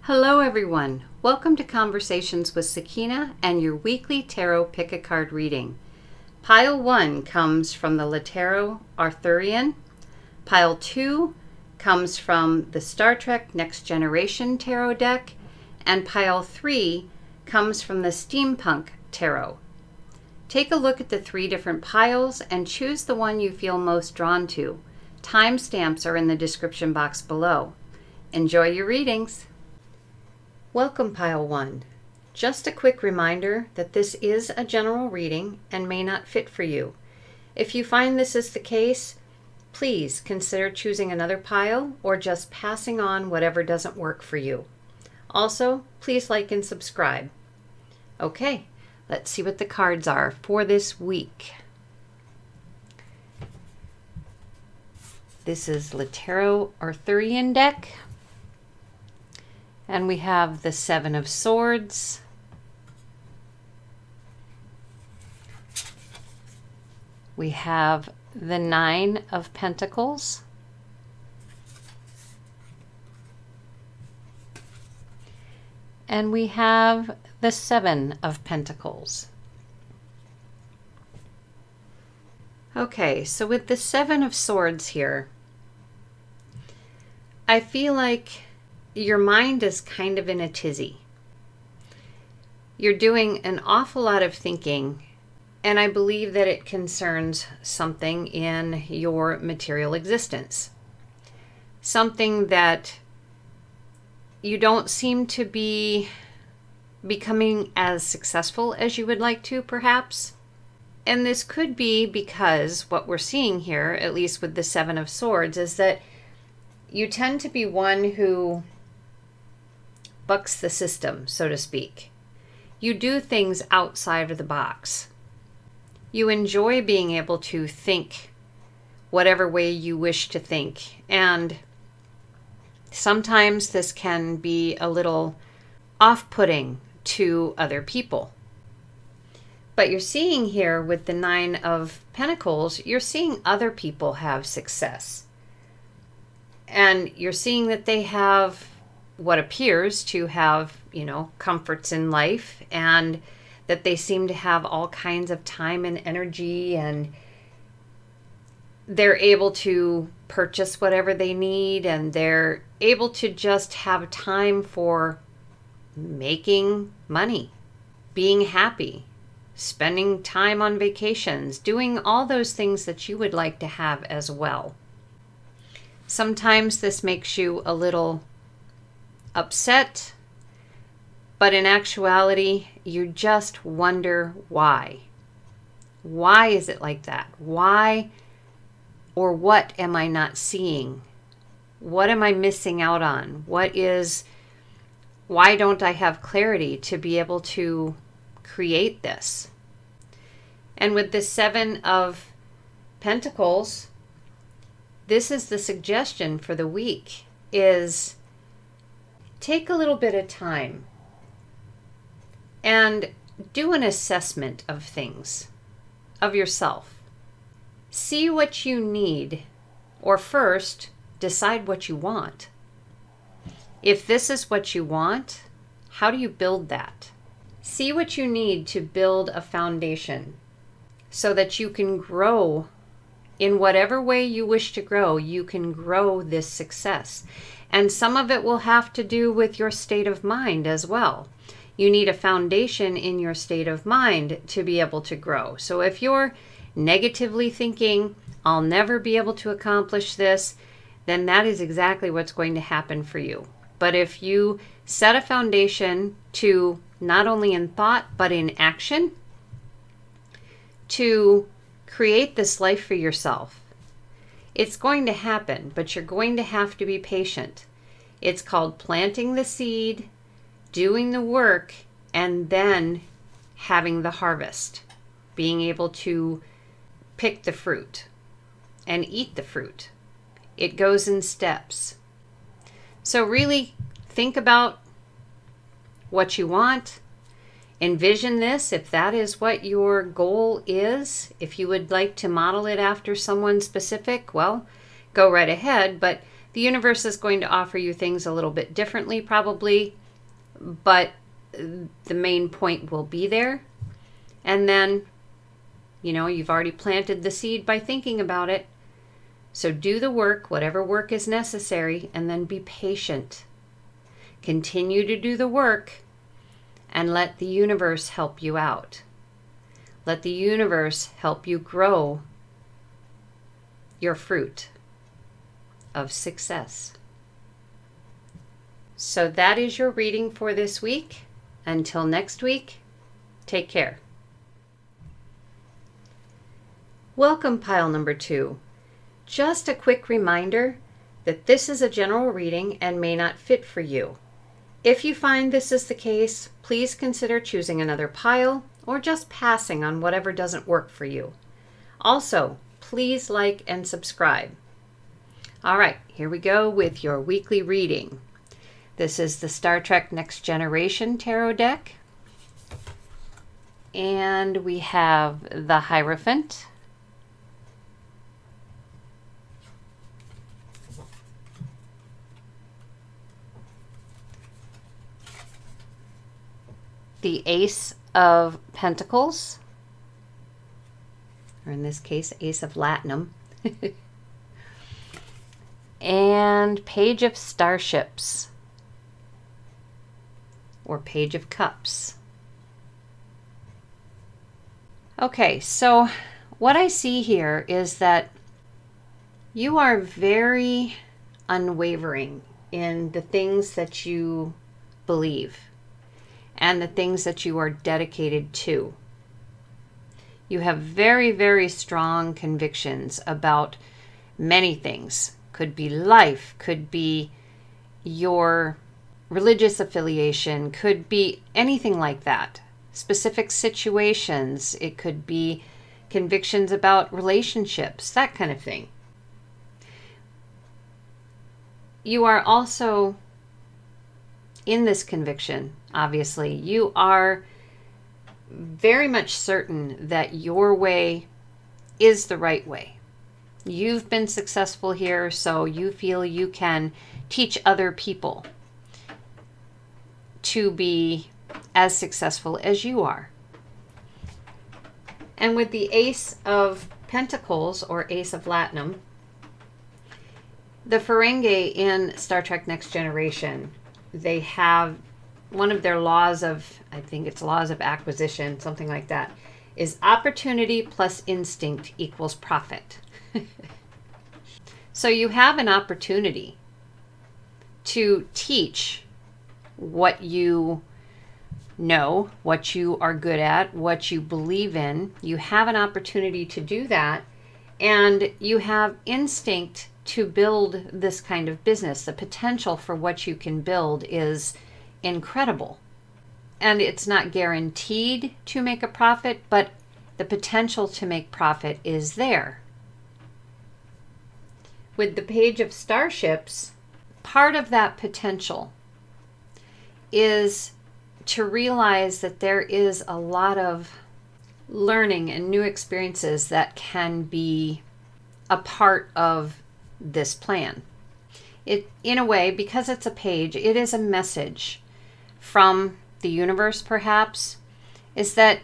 Hello everyone, welcome to Conversations with Sakeina and your weekly tarot pick-a-card reading. Pile 1 comes from the Tarot Arthurien. Pile 2 comes from the Star Trek Next Generation Tarot deck. And Pile 3 comes from the Steampunk Tarot. Take a look at the 3 different piles and choose the one you feel most drawn to. Timestamps are in the description box below. Enjoy your readings. Welcome, Pile 1. Just a quick reminder that this is a general reading and may not fit for you. If you find this is the case, please consider choosing another pile or just passing on whatever doesn't work for you. Also, please like and subscribe. Okay, let's see what the cards are for this week. This is the Tarot Arthurien deck. And we have the 7 of Swords, we have the 9 of Pentacles, and we have the 7 of Pentacles. Okay, so with the 7 of Swords here, I feel like your mind is kind of in a tizzy. You're doing an awful lot of thinking, and I believe that it concerns something in your material existence. Something that you don't seem to be becoming as successful as you would like to, perhaps. And this could be because what we're seeing here, at least with the 7 of Swords, is that you tend to be one who bucks the system, so to speak. You do things outside of the box. You enjoy being able to think whatever way you wish to think. And sometimes this can be a little off-putting to other people. But you're seeing here with the 9 of Pentacles, you're seeing other people have success. And you're seeing that they have what appears to have, comforts in life, and that they seem to have all kinds of time and energy, and they're able to purchase whatever they need, and they're able to just have time for making money, being happy, spending time on vacations, doing all those things that you would like to have as well. Sometimes this makes you a little upset, but in actuality, you just wonder why. Why is it like that? Why or what am I not seeing? What am I missing out on? Why don't I have clarity to be able to create this? And with the 7 of Pentacles, this is the suggestion for the week, is take a little bit of time and do an assessment of things, of yourself. See what you need, or first, decide what you want. If this is what you want, how do you build that? See what you need to build a foundation so that you can grow in whatever way you wish to grow. You can grow this success. And some of it will have to do with your state of mind as well. You need a foundation in your state of mind to be able to grow. So if you're negatively thinking, I'll never be able to accomplish this, then that is exactly what's going to happen for you. But if you set a foundation to, not only in thought, but in action, to create this life for yourself, it's going to happen, but you're going to have to be patient. It's called planting the seed, doing the work, and then having the harvest. Being able to pick the fruit and eat the fruit. It goes in steps. So really think about what you want. Envision this, if that is what your goal is. If you would like to model it after someone specific, well, go right ahead, but The universe is going to offer you things a little bit differently probably, but the main point will be there. And then, you've already planted the seed by thinking about it. So do the work, whatever work is necessary, and then be patient. Continue to do the work and let the universe help you out. Let the universe help you grow your fruit of success. So that is your reading for this week. Until next week, take care. Welcome, pile number 2. Just a quick reminder that this is a general reading and may not fit for you. If you find this is the case, please consider choosing another pile or just passing on whatever doesn't work for you. Also, please like and subscribe. All right, here we go with your weekly reading. This is the Star Trek Next Generation Tarot deck. And we have the Hierophant, the Ace of Pentacles, or in this case, Ace of Latinum, and Page of Starships, or Page of Cups. Okay, so what I see here is that you are very unwavering in the things that you believe and the things that you are dedicated to. You have very, very strong convictions about many things. Could be life, could be your religious affiliation, could be anything like that. Specific situations, it could be convictions about relationships, that kind of thing. You are also in this conviction, obviously, you are very much certain that your way is the right way. You've been successful here, so you feel you can teach other people to be as successful as you are. And with the Ace of Pentacles, or Ace of Latinum, the Ferengi in Star Trek Next Generation, they have one of their laws of, I think it's laws of acquisition, something like that, is opportunity plus instinct equals profit. So you have an opportunity to teach what you know, what you are good at, what you believe in. You have an opportunity to do that, and you have instinct to build this kind of business. The potential for what you can build is incredible. And it's not guaranteed to make a profit, but the potential to make profit is there. With the Page of Starships, part of that potential is to realize that there is a lot of learning and new experiences that can be a part of this plan. It, in a way, because it's a page, it is a message from the universe, perhaps, is that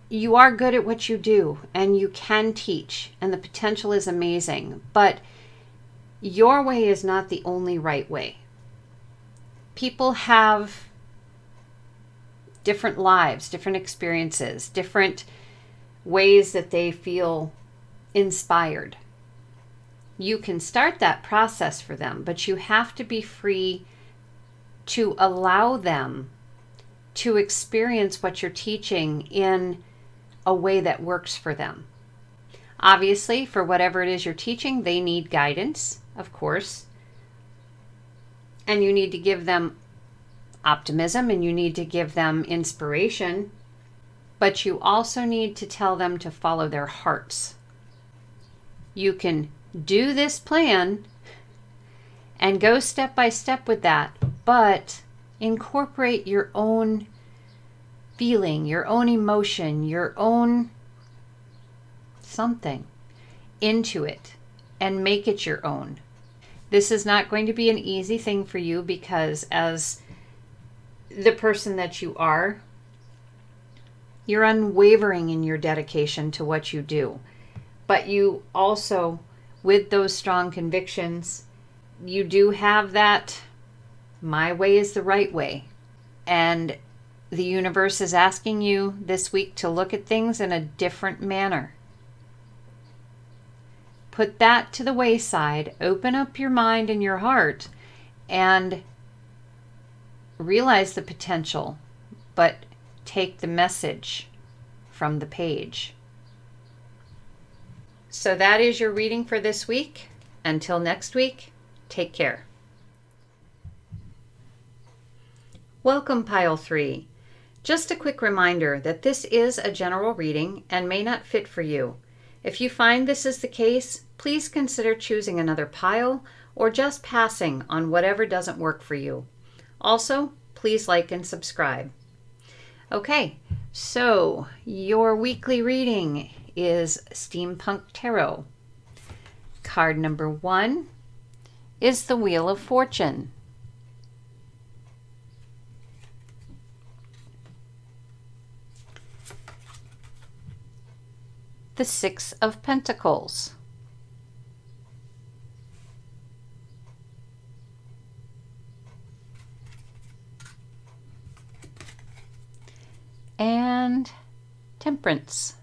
you are good at what you do and you can teach and the potential is amazing, but your way is not the only right way. People have different lives, different experiences, different ways that they feel inspired. You can start that process for them, but you have to be free to allow them to experience what you're teaching in a way that works for them. Obviously, for whatever it is you're teaching, they need guidance, of course. And you need to give them optimism and you need to give them inspiration, but you also need to tell them to follow their hearts. You can do this plan and go step by step with that, but incorporate your own feeling, your own emotion, your own something into it and make it your own. This is not going to be an easy thing for you because as the person that you are, you're unwavering in your dedication to what you do. But you also, with those strong convictions, you do have that, my way is the right way. And the universe is asking you this week to look at things in a different manner. Put that to the wayside, open up your mind and your heart, and realize the potential, but take the message from the page. So that is your reading for this week. Until next week, take care. Welcome, Pile 3. Just a quick reminder that this is a general reading and may not fit for you. If you find this is the case, please consider choosing another pile or just passing on whatever doesn't work for you. Also, please like and subscribe. Okay, so your weekly reading is Steampunk Tarot. Card number 1 is the Wheel of Fortune. The Six of Pentacles. And Temperance.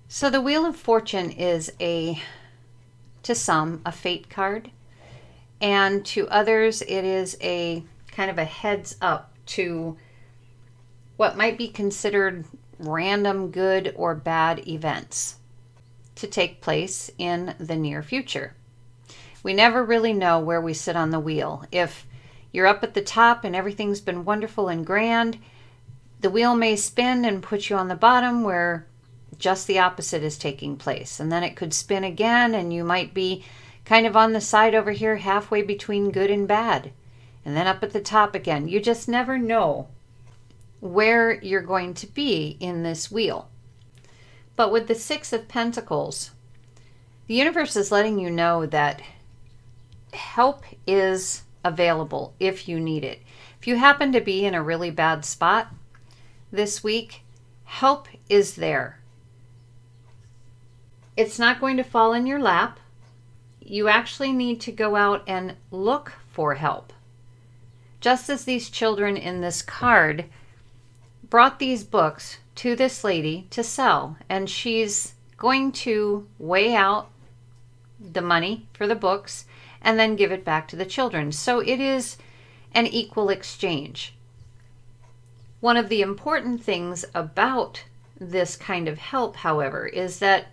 So the Wheel of Fortune is to some, a fate card, and to others it is a kind of a heads up to what might be considered random good or bad events to take place in the near future. We never really know where we sit on the wheel. If you're up at the top and everything's been wonderful and grand, the wheel may spin and put you on the bottom where just the opposite is taking place. And then it could spin again and you might be kind of on the side over here halfway between good and bad. And then up at the top again. You just never know where you're going to be in this wheel. But with the Six of Pentacles, the universe is letting you know that help is available if you need it. If you happen to be in a really bad spot this week, help is there. It's not going to fall in your lap. You actually need to go out and look for help. Just as these children in this card brought these books to this lady to sell, and she's going to weigh out the money for the books and then give it back to the children. So it is an equal exchange. One of the important things about this kind of help, however, is that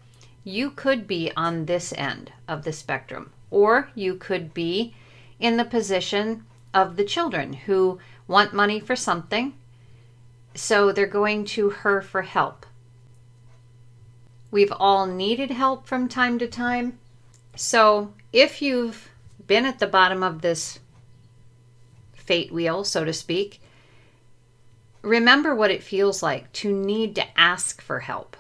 you could be on this end of the spectrum, or you could be in the position of the children who want money for something, so they're going to her for help. We've all needed help from time to time. So if you've been at the bottom of this fate wheel, so to speak, remember what it feels like to need to ask for help.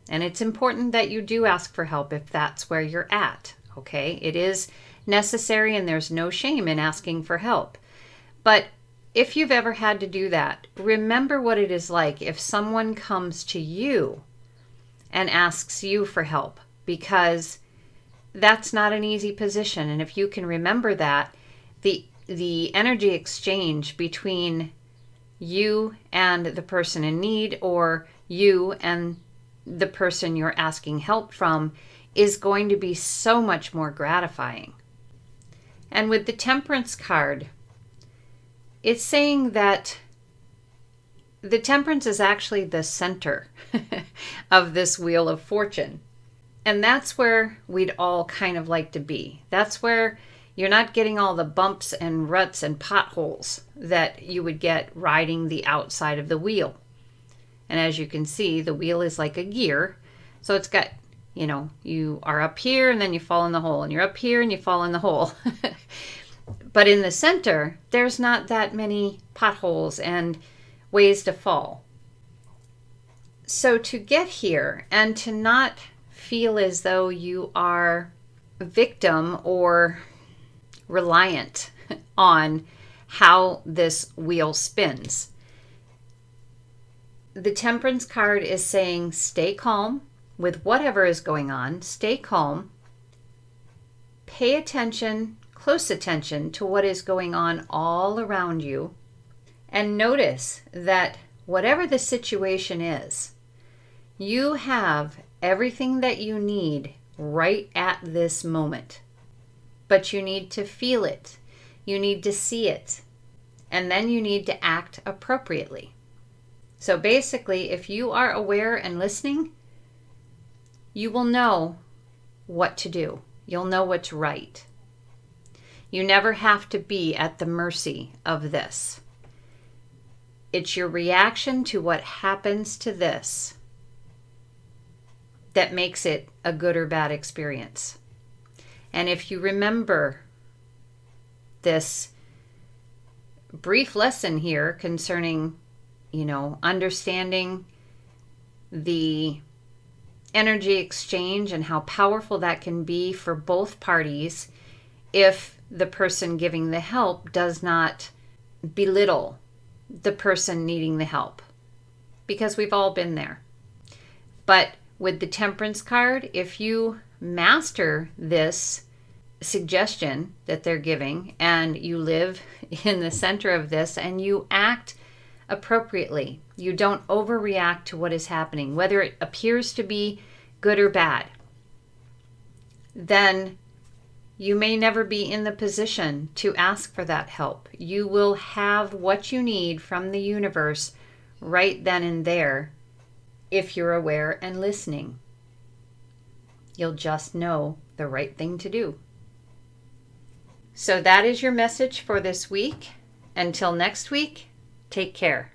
And it's important that you do ask for help if that's where you're at, okay? It is necessary and there's no shame in asking for help. But if you've ever had to do that, remember what it is like if someone comes to you and asks you for help, because that's not an easy position. And if you can remember that, the energy exchange between you and the person in need, or you and the person you're asking help from, is going to be so much more gratifying. And with the Temperance card, it's saying that the Temperance is actually the center of this Wheel of Fortune. And that's where we'd all kind of like to be. That's where you're not getting all the bumps and ruts and potholes that you would get riding the outside of the wheel. And as you can see, the wheel is like a gear. So it's got, you are up here and then you fall in the hole, and you're up here and you fall in the hole. But in the center, there's not that many potholes and ways to fall. So to get here and to not feel as though you are a victim or reliant on how this wheel spins, the Temperance card is saying stay calm with whatever is going on. Stay calm. Pay attention, close attention to what is going on all around you. And notice that whatever the situation is, you have everything that you need right at this moment. But you need to feel it. You need to see it. And then you need to act appropriately. So basically, if you are aware and listening, you will know what to do. You'll know what's right. You never have to be at the mercy of this. It's your reaction to what happens to this that makes it a good or bad experience. And if you remember this brief lesson here concerning, understanding the energy exchange and how powerful that can be for both parties if the person giving the help does not belittle the person needing the help, because we've all been there. But with the Temperance card, if you master this suggestion that they're giving and you live in the center of this and you act appropriately, you don't overreact to what is happening, whether it appears to be good or bad, then you may never be in the position to ask for that help. You will have what you need from the universe right then and there if you're aware and listening. You'll just know the right thing to do. So that is your message for this week. Until next week, take care.